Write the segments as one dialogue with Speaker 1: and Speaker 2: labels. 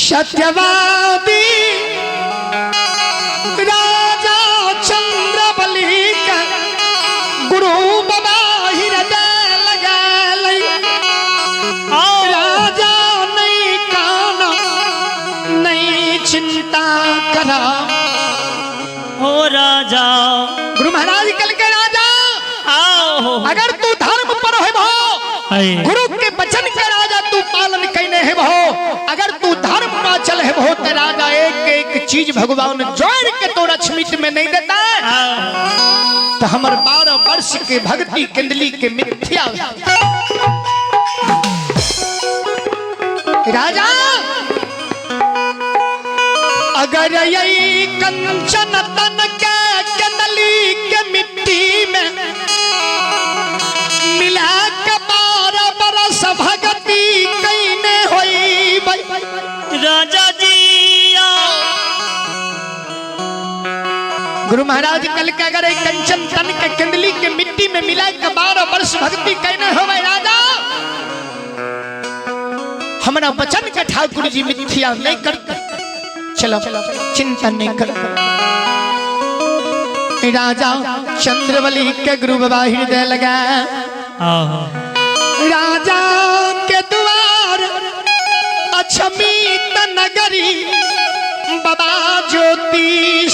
Speaker 1: सत्यवादी राजा चंद्रबली का गुरु बाबा हृदय लगा लई राजा नहीं काना नहीं चिंता करा
Speaker 2: हो राजा।
Speaker 1: गुरु महाराज कल के राजा
Speaker 2: आओ
Speaker 1: अगर तू धर्म पर है भो गुरु के वचन के राजा तू पालन करने है भो अगर तू धर्म पर चल है भो तो राजा एक एक चीज भगवान जोड़ के तो रक्षमित में नहीं देता तो हमर 12 वर्ष के भक्ति कंडली के मिथ्या राजा अगर यही कंचन तन के कंडली के मिट्टी में मिला के 12 बरस भक्ति कईने होई
Speaker 2: राजा जी।
Speaker 1: गुरु महाराज कल के अगर एक कंचन तन के कंडली के मिट्टी में मिला के 12 वर्ष भक्ति कहने हो राजा हमारा वचन के ठाकुर जी मिथ्या नहीं करते चलो चिंता नहीं कर राजा चंद्रवली के गुरु बाबा हृदय लगा राजा के द्वार अछमीत नगरी बाबा ज्योति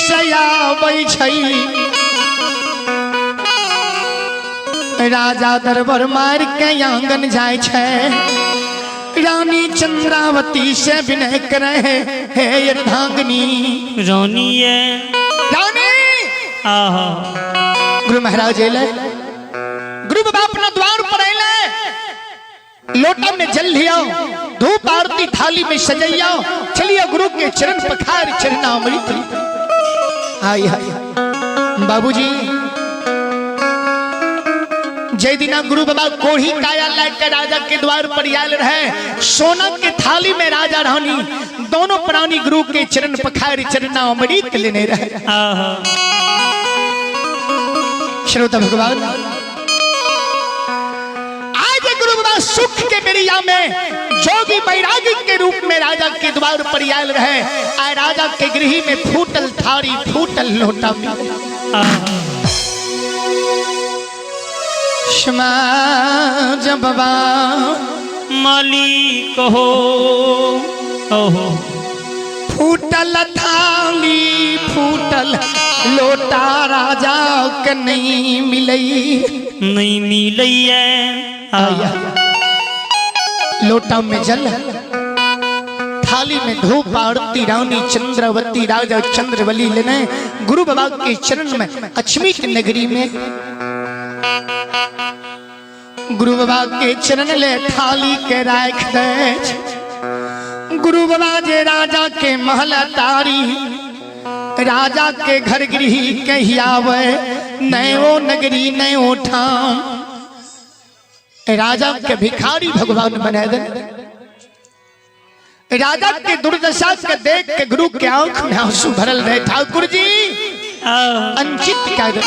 Speaker 1: सयाबै छै राजा दरबार मार के आंगन जाय छै रानी चंद्रावती से विनय करे हे अर्धांगिनी
Speaker 2: रानी है
Speaker 1: रानी
Speaker 2: आहा।
Speaker 1: गुरु महाराज अले गुरु बाबा अपना द्वार पर अले लोटा में जल लिया धूप आरती थाली में सजैया चलिए गुरु के चरण पखार चरणामृत आई बाबूजी जय दिना गुरु बाबा कोढ़ी काया लेकर राजा के द्वार पर आयल रहे सोना के थाली में राजा रानी दोनों प्राणी गुरु के चरण पखार चरणामृत लेने रहे। श्रोता भगवान आज गुरु बाबा सुख के बेरिया में जोगी बैरागी के रूप में राजा के द्वार पर आयल रहे आय राजा के गृह में फूटल थारी फूटल लोटा में जब बाबा
Speaker 2: मालिक हो ओहो
Speaker 1: फूटल थाली फूटल लोटा राजा के नहीं
Speaker 2: मिलैया
Speaker 1: लोटा में जल थाली में धूप आरती रानी चंद्रावती राजा चंद्रवली लेने गुरु बाबा के चरण में अछमीत नगरी में गुरु बाबा के चरण ले थाली के राख दे गुरु बाबा जे राजा के महल तारी राजा के घर गृह कहियावे नयो नगरी नयो ठाम राजा के भिखारी भगवान बना दे राजा के दुर्दशा के देख के गुरु के आंख में आंसू भरल रहे ठाकुर जी अंचित कह दे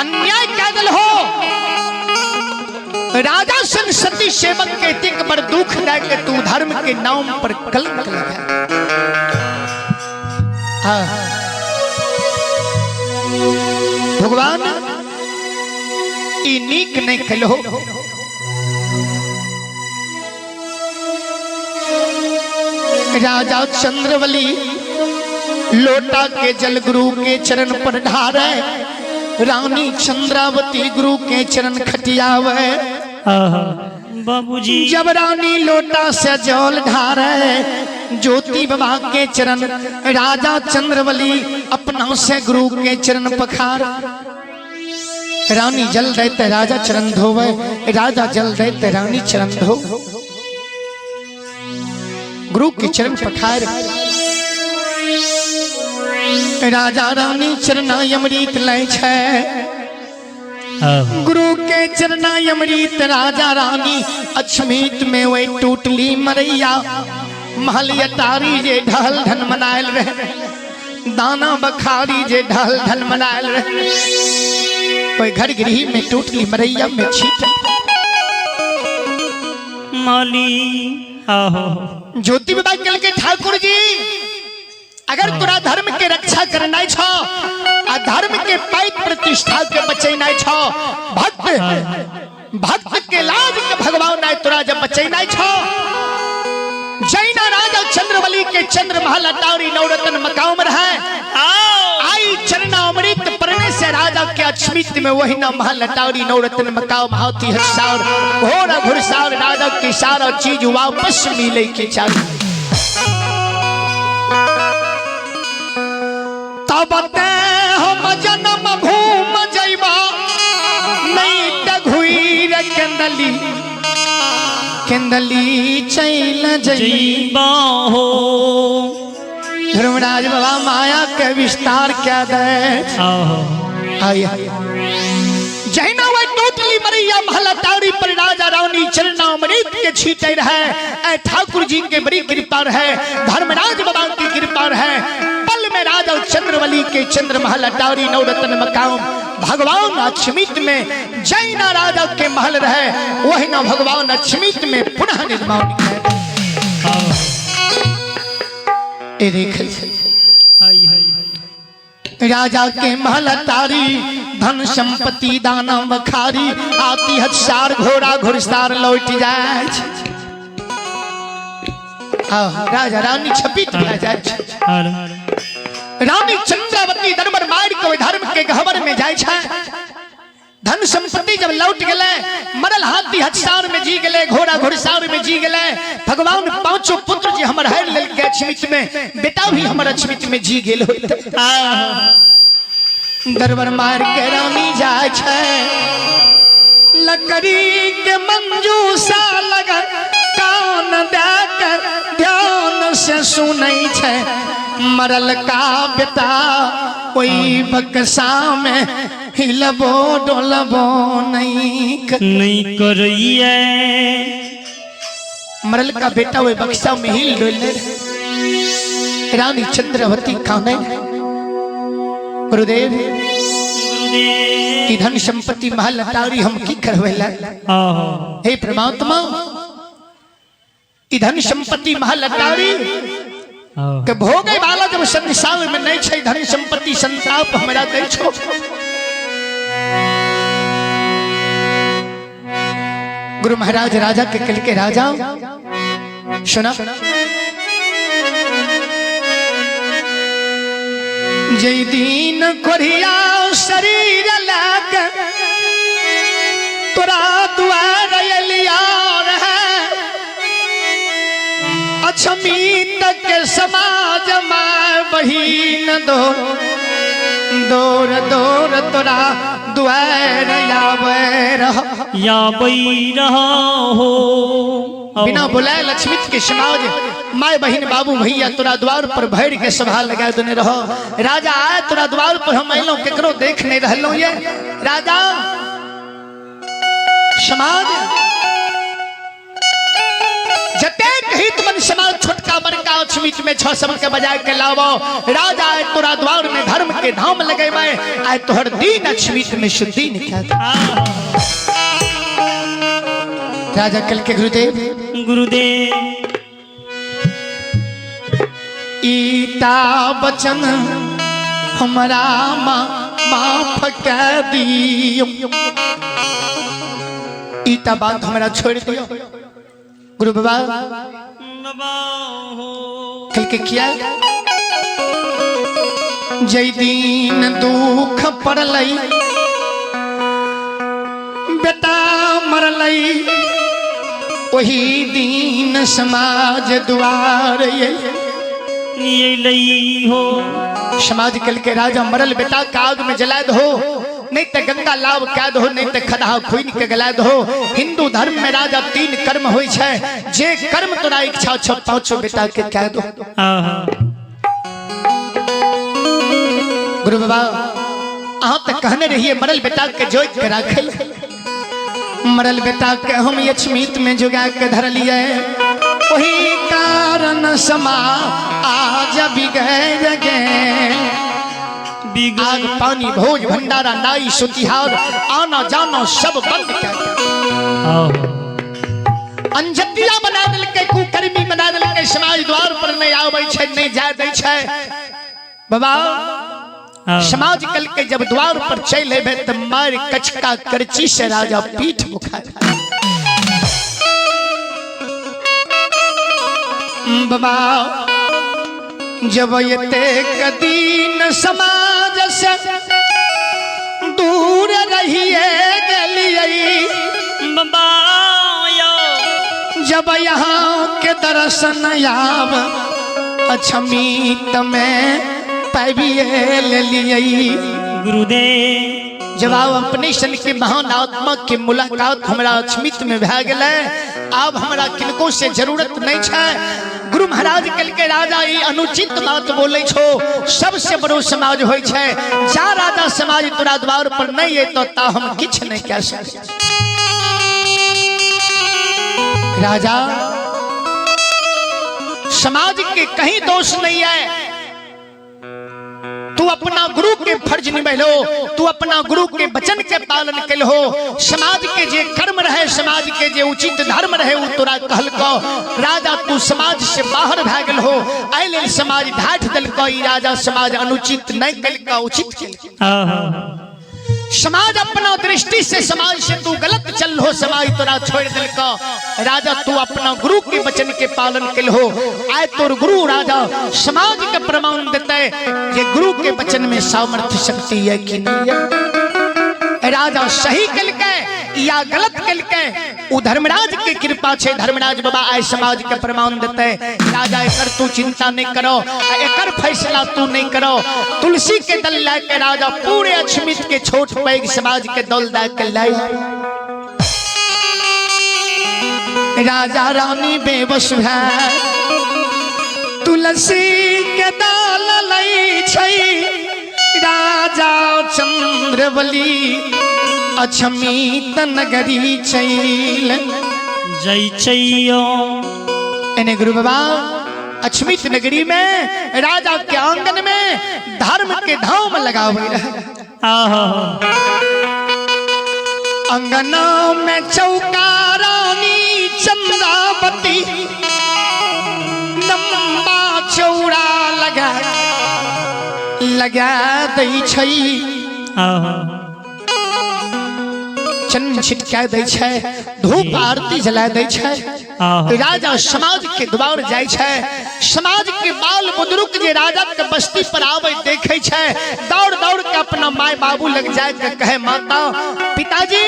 Speaker 1: अन्याय कह दल हो राजा सन सती सेवक के तिक पर दुख दे के तू धर्म के नाम पर कलंक लगा भगवान ई नीक नहीं कलो राजा चंद्रवली लोटा के जल गुरु के चरण पर ढारे रानी चंद्रावती गुरु के चरण खटियावे
Speaker 2: बाबूजी
Speaker 1: जब रानी लोटा से जल ढारे ज्योति बाबा के चरण राजा चंद्रवली अपना से गुरु के चरण पखार रानी जल देते राजा चरण धोवे राजा जल देते रानी चरण धो गुरु के चरण पखार राजा रानी चरना अमृत लय छै गुरु के चरना अमृत राजा रानी अछमीत में वे टूटली मरैया महल अटारी जे ढल धन मनायल रहे दाना बखारी जे ढल धन मनायल रहे कोई घर गृह में टूटली मरैया में छीट
Speaker 2: माली आहो
Speaker 1: ज्योति बाबा कल के ठाकुर जी अगर तोरा धर्म के रक्षा करना छो आ धर्म के पाइत प्रतिष्ठा के बचैना छो भक्त के लाज के भगवान आए तोरा जब बचैना छो जैना राजा चंद्रवली के चंद्र महल अटारी नवरत्न मकाम रहे आई चरना अमृत पढ़ने से राजा के अक्षमित में वही न महल अटारी नवरत्न मकाम हाथी हसार घोड़ा घुड़सार राजा की सारा चीज वापस मिले के चाहिए तब हम जन्म घूम जइबा नहीं त घुईर केंदली केंदली चैल जइबा
Speaker 2: हो
Speaker 1: धर्मराज बाबा माया के विस्तार क्या दे
Speaker 2: आहो
Speaker 1: आया जैना वह टोटली मरिया महल तारी पर राजा रानी चरना अमृत के छीटे रहे ऐ ठाकुर जी के बड़ी कृपा है धर्मराज बाबा की कृपा है पल में राजा चंद्रवली के चंद्र महल अटारी नवरत्न मकाम भगवान अक्षमित में जैना राजा के महल रहे वही न भगवान अक्षमित में पुनः निर्माण
Speaker 2: हाय हाय
Speaker 1: राजा के महल अटारी धन संपत्ति दाना बखारी आती हथियार घोड़ा घुड़सार लौट जाए राजा रानी छपित भए जाए रानी चंद्रावती दरबार मार के धर्म के गहवर में जाए धन संपत्ति जब लौट गए मरल हाथी हथियार में जी गए घोड़ा घुड़सार में जी गए भगवान पांचों पुत्र जी हमर हर लेल के अक्षमित में बेटा भी हमर अक्षमित में जी गेल दरबार मार के रानी जाए लकड़ी के मंजूसा लगा कान देकर ध्यान से सुनै छे मरल का बेटा कोई बक्सा में हिलबो डोलबो नहीं
Speaker 2: करिए
Speaker 1: मरल का बेटा वही बक्सा में हिल डोल रानी चंद्रावती काने गुरुदेव की धन संपत्ति महल अटारी हम की करवेला हे परमात्मा धन संपत्ति महल अटारी के भोगे वाला जब संसार में नहीं छे धन संपत्ति संताप हमरा दै छो गुरु महाराज राजा के कल के राजा सुना जय दीन कोरिया शरीर लाग तोरा द्वार अलियार है अक्षमित के समाज में बहिन दौर दौर तोरा द्वार
Speaker 2: याबै रहा हो
Speaker 1: बिना बुलाए लक्ष्मित के समाज माय बहन बाबू भैया तोरा द्वार पर भैर के सभा लगा देने रहो राजा आए तोरा द्वार पर हम अलो केकरो देख नहीं रहलो ये राजा समाज जतेक हित मन समाज छोटका बड़का अक्षमित में छ सब के बजाय के लावो राजा आए तोरा द्वार में धर्म के धाम लगे मैं आए तोहर दीन अक्षमित में शुद्धि निकल राजा कल के गुरुदेव ईता बचन हमारा माफ कर दियो ईता बात हमारा छोड़ दियो गुरु बाबा कल के किया जय दीन दुख पड़लई बेटा मरलई वही दीन समाज द्वार
Speaker 2: ये लई हो
Speaker 1: समाज कल के राजा मरल बेटा का आग में जला दो नहीं तो गंगा लाभ कैद हो नहीं तो खदा खुन के गला दो हिंदू धर्म में राजा तीन कर्म होय छे जे कर्म तोरा इच्छा छ पांचो बेटा के कह दो गुरु बाबा अहाँ तक कहने रहिए मरल बेटा के जोत के राखल मरल बेटा के हम यक्षमित में जुगा के धर लिए वही कारण समा आज बिगड़ गए आग पानी भोज भंडारा नाई सुतिहार आना जाना सब बंद कर अंजतिया बना देलकै, कुकर्मी बना देलकै, समाज द्वार पर नहीं आबै छै, नहीं जाय दै छै। बाबा समाज कल के जब द्वार पर चल अबे तो मार कचका करची से राजा पीठ मुखार। बाबा जब ये कदीन समाज से दूर रहिए गलिए,
Speaker 2: बाबा
Speaker 1: जब यहाँ के दर्शन आव अछमीत में पाबिए ले लिए।
Speaker 2: गुरुदेव
Speaker 1: जब आप अपने सन के महान आत्मा के मुलाकात हमारा अछमित में भै गए, अब हमारा किनको से जरूरत नहीं है। गुरु महाराज कल के राजा ये अनुचित बात बोले छो, सबसे बड़ो समाज होय छै। जा राजा समाज तोरा द्वार पर नहीं है तो ता हम किछ नहीं कह सकते। राजा समाज के कहीं दोष नहीं है, तू अपना गुरु के फर्ज निभलो, तू अपना गुरु के वचन के पालन कल हो। समाज के जे कर्म रहे, समाज के जे उचित धर्म रहे वो तोरा कहल को। राजा तू समाज से बाहर भाग गल हो, आइले समाज ढाठ दल को। राजा समाज अनुचित नहीं कल का, उचित कल। समाज अपना दृष्टि से समाज से तू गलत चल हो, समाज तोरा छोड़ दिल का। राजा तू अपना गुरु के वचन के पालन कल हो। आए तोर गुरु राजा समाज के प्रमाण देते ये गुरु के वचन में सामर्थ्य शक्ति है कि नहीं है। राजा सही कल के या गलत कल के उ धर्मराज के कृपा छे। धर्मराज बाबा आए समाज के प्रमाण देते। राजा एकर तू चिंता नहीं करो, एकर फैसला तू नहीं करो। तुलसी के दल ला के राजा पूरे अछमित के छोट पैग समाज के दल दा के लाई। राजा रानी बेबस है, तुलसी के दल लाई छै। राजा चंद्रवली अछमित नगरी चैल
Speaker 2: जय चैयो।
Speaker 1: एने गुरु बाबा अछमित नगरी में राजा के आंगन में धर्म के धाम लगावे रहे। अंगना में चौका रानी चंद्रावती लंबा चौड़ा लगा दै छै। चन्न छिटका दै छै, धूप आरती जला दै छै। राजा समाज के द्वार जाय छै। समाज के बाल बुजुर्ग जे राजा के बस्ती पर आवे देखे छै, दौड़ दौड़ के अपना माय बाबू लग जाए के कहे माता पिताजी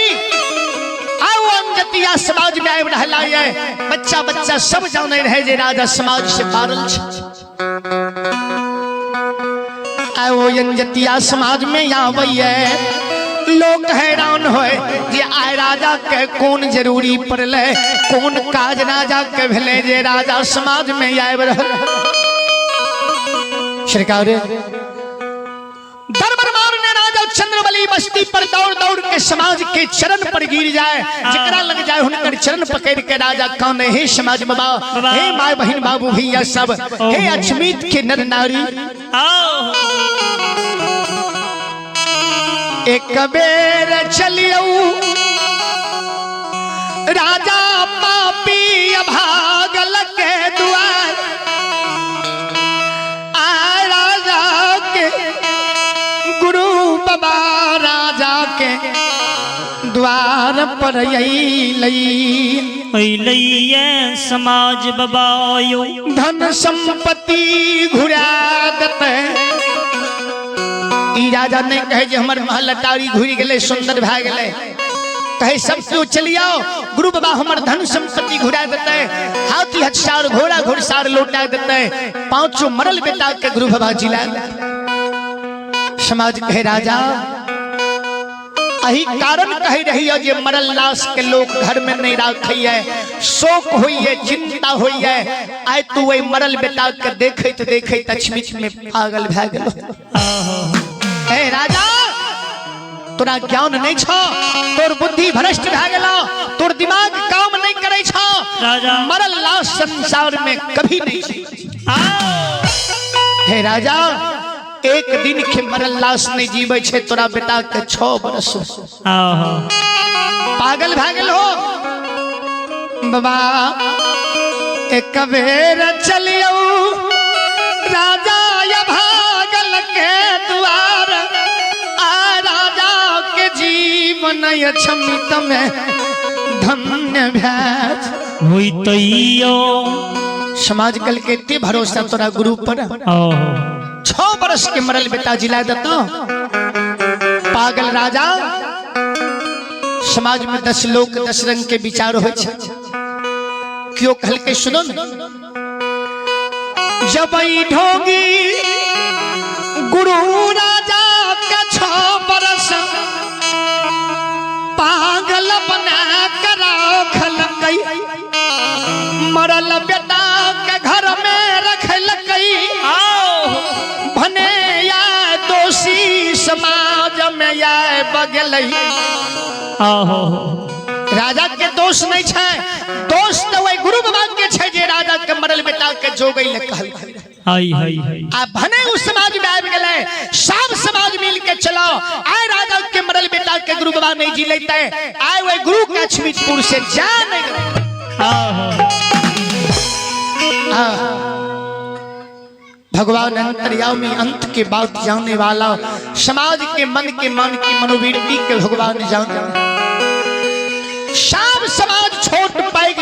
Speaker 1: आओ अंजतिया समाज में आबि रहला है। बच्चा बच्चा सब जाने रहे जे राजा समाज से पारल छै। आओ अंजतिया समाज में आवे है। लोग हैरान होए जे आय राजा के कौन जरूरी पड़ले, कौन काज राजा के भेले जे राजा समाज में आब रहल। सरकार दरबार ने राजा चंद्रवली बस्ती पर दौड़ दौड़ के समाज के चरण पर गिर जाए। जकरा लग जाए हुनकर चरण पकड़ के राजा काने, हे समाज बाबा, हे माय बहन बाबू भैया सब, हे अछमित के नर नारी, एक बेर चलियो राजा पापी भागल के द्वार। आ राजा के गुरु बाबा राजा के द्वार पर
Speaker 2: अइलैये समाज बाबा आयो।
Speaker 1: धन संपत्ति घुरा देते। ई राजा ने कहे जे हमर महल अटारी घुरी गेले, सुंदर भै गेले। कहे सब क्यों चलियो, गुरु बाबा हमर धन संपत्ति घुरा देते, हाथी हथियार घोड़ा घुड़सार लौटा देते, पांचों मरल बेटा के गुरु बाबा जिला। समाज कहे राजा अही कारण कह रही है जे मरल लाश के लोग घर में नहीं राखी है, शोक हुई है, चिंता हुई है। आय तू वही मरल बेटा के देखत देखत अछमित में पागल भै गेलो। हे राजा तोरा ज्ञान नहीं छो, तोर बुद्धि भ्रष्ट भै गेलो, तोर दिमाग काम नहीं करे छो।
Speaker 2: राजा
Speaker 1: मरल लाश संसार में कभी नहीं। हे राजा एक दिन के मरल लाश नहीं जीवे छे, तोरा बेटा के 6 बरस पागल भै गेल हो। बाबा एक बेर चलियो राजा या भागल के द्वार आ राजा के जीवन अछमित में धन्य भैज
Speaker 2: हुई तैयो
Speaker 1: समाज कल के ते भरोसा तोरा गुरु पर 6 बरस के मरल बेटा जिला देता पागल राजा समाज में 10 लोग 10 रंग के विचार हो क्यों कहल के सुनो न जब ढोगी गुरु राजा का 6 बरस पागल बना कर रखल मरल बेटा के घर में रखल भने या दोषी समाज में या बगल राजा के दोष नहीं छे दोष तो वही गुरु बाबा के छे जे राजा के मरल बेटा के जोगई ले कहल आ भने उस समाज में आबि गेले सब समाज मिल के चलो आय राजा के मरल बेटा के गुरु बाबा नहीं जी लेते आय वही गुरु के अछमीतपुर से जा नहीं भगवान अंतर्यामी अंत के बात जानने वाला समाज के मन के मान की मनोवृत्ति के भगवान जाने सब समाज छोट पैग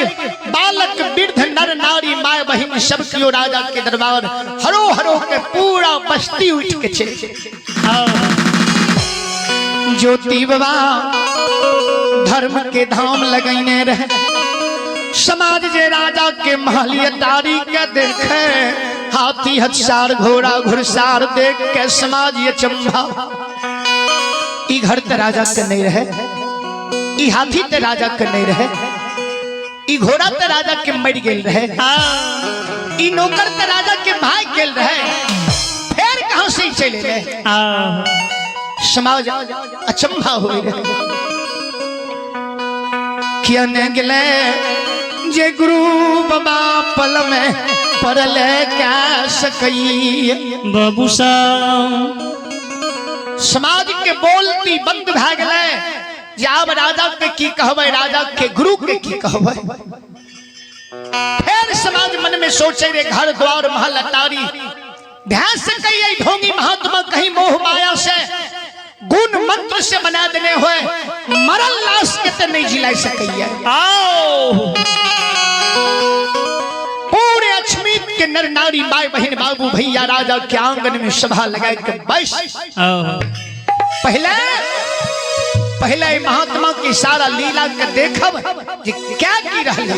Speaker 1: बालक वृद्ध नर नारी माय बहन सब कियो राजा के दरबार हरो हरो के पूरा बस्ती उठ के चले ज्योति बाबा धर्म के धाम लगैने रहे समाज जे राजा के महलियतारी के देखे हाथी हथियार घोड़ा घुड़सार देख के समाज ये चंबा ई घर ते राजा के नहीं रहे ई हाथी ते राजा के नहीं रहे ई घोड़ा ते राजा के मर गेल रहे ई नौकर ते राजा के भाग गेल रहे फिर कहां से चले गए समाज अचंभा हो गए किया ने गेले जे गुरु बाबा पल में पड़ले क्या सकई
Speaker 2: बाबू साहब
Speaker 1: समाज के बोलती बंद भ गए जब राजा के की कहबे राजा के गुरु के की कहबे फिर समाज मन में सोचे रे घर द्वार महल अटारी ध्यान से कही ढोंगी महात्मा कहीं मोह माया से गुण मंत्र से बना देने हुए मरल लाश के ते नहीं जिला सकैया पूरे अछमीत के नर नारी माय बहन बाबू भैया राजा के आंगन में सभा लगा के बैठ पहले महात्मा की सारा लीला के देखब जे क्या की रहल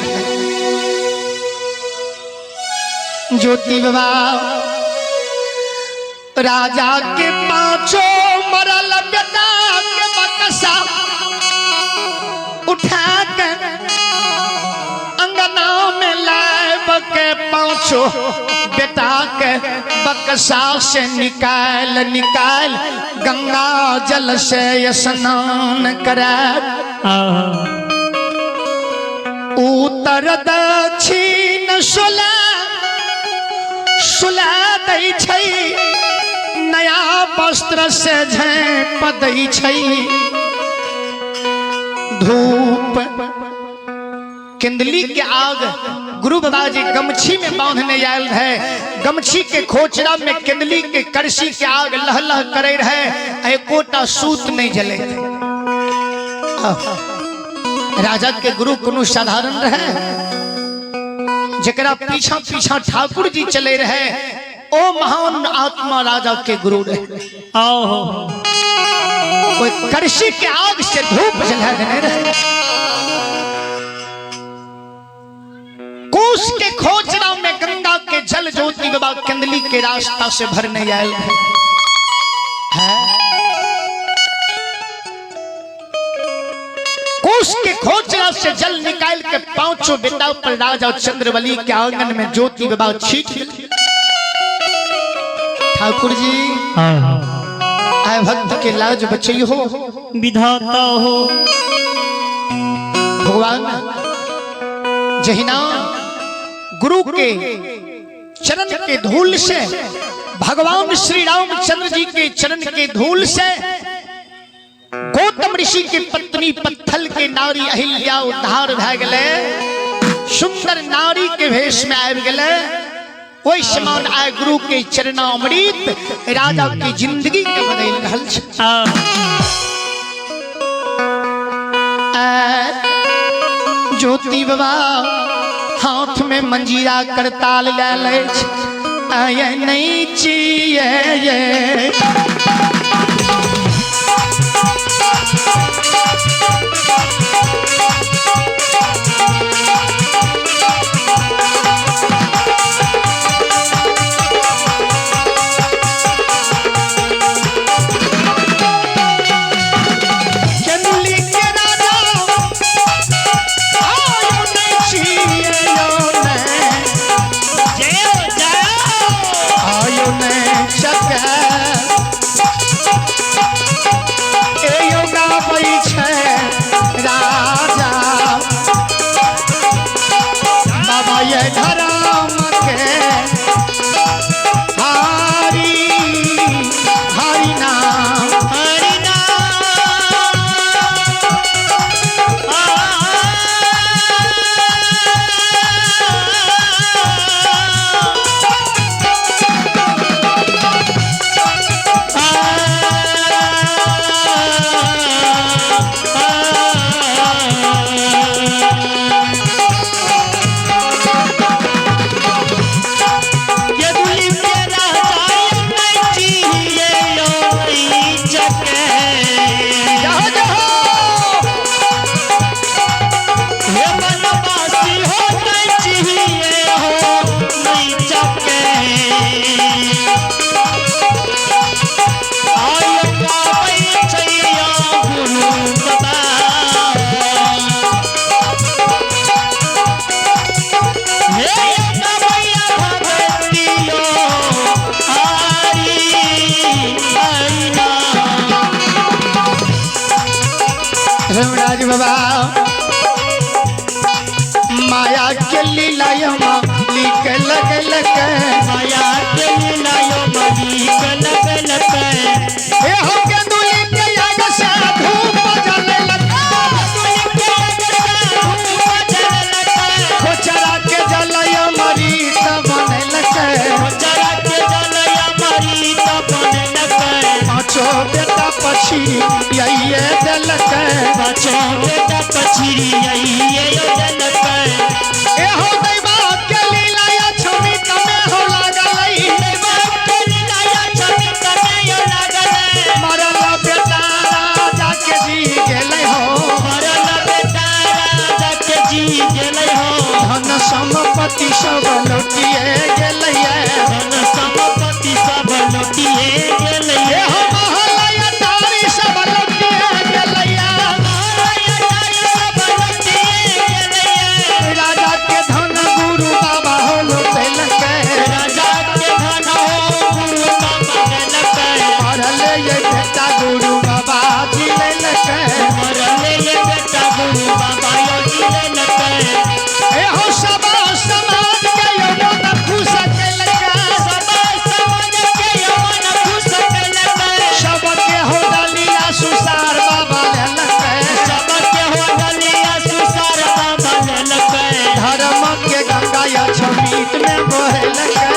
Speaker 1: ज्योति बाबा राजा के 5 मरल बेटा के बकसा उठा के अंगना में लाब के 5 बेटा के बकसा से निकाल गंगा जल से स्नान करा उत्तर दक्षिण सुला दै छै नया वस्त्र से झाँप दै छै धूप किंदली के आग गुरु बाबा जी गमछी में बांधने आयल है गमछी के खोचरा में किंदली के करसी के आग लह लह करे रहे एकोटा सूत नहीं जले राजा के गुरु कोनो साधारण रहे जकरा पीछा पीछा ठाकुर जी चले रहे ओ महान आत्मा राजा के गुरु रहे कोई करसी के आग से धूप जला देने रहे कोस के खोचरा में गंगा के जल ज्योति बाबा किंदली के रास्ता से भरने आए है कोस के खोचरा से जल निकाल के 5 बेटा पर राजा चंद्रवली के आंगन में ज्योति बाबा छीट ठाकुर जी आए भक्त के लाज बचई हो
Speaker 2: विधाता हो
Speaker 1: भगवान जहिना गुरु के चरण के धूल से भगवान श्री रामचंद्र जी के चरण के धूल से गौतम ऋषि के पत्नी पत्थल के नारी अहिल्या उद्धार भ गए सुंदर नारी के भेष में आबि गेले। ओहि समान आय गुरु के चरणामृत राजा की जिंदगी के बदल रहल छै। ज्योति बाबा हाथ में मंजीरा करताल ले आय नहीं चाहिए बाबा माया के लीला लिख लग
Speaker 2: माया के लीला लिख लग
Speaker 1: हे हो के दुली के आग से धूप जले लगा खोचरा के जलय मरी त बने लगे
Speaker 2: खोचरा के जलय मरी त बने लगे
Speaker 1: पांचो बेटा पछी यही दलक
Speaker 2: पांचो बेटा पछी यही दलक
Speaker 1: ए हो दैवा के लीला या छवि तमे हो लागलई
Speaker 2: दैवा के लीला या छवि तमे हो लागलई
Speaker 1: मरला बेटा राजा के जी गेलै हो
Speaker 2: मरला बेटा राजा के जी गेलै हो
Speaker 1: धन संपत्ति सब लौटिए गेलै
Speaker 2: धन संपत्ति सब लौटिए गेलै
Speaker 1: ए हो महलया तारी सब लौटिए गेलै
Speaker 2: महलया तारी सब लौटिए गेलै
Speaker 1: राजा के धन गुरु बाबा हो लौटेलक
Speaker 2: राजा के धन हो गुरु बाबा देलक
Speaker 1: मरले ये बेटा गुरु बाबा जी लेलक
Speaker 2: मरले ये बेटा गुरु बाबा जी लेलक
Speaker 1: ए हो सब समाज के यौवन खुश केलक
Speaker 2: सब समाज के यौवन खुश केलक
Speaker 1: सबके हो डलिया सुसार बाबा लेलक
Speaker 2: सबके हो डलिया सुसार बाबा लेलक
Speaker 1: धर्म के गंगा या छमीत में बहेलक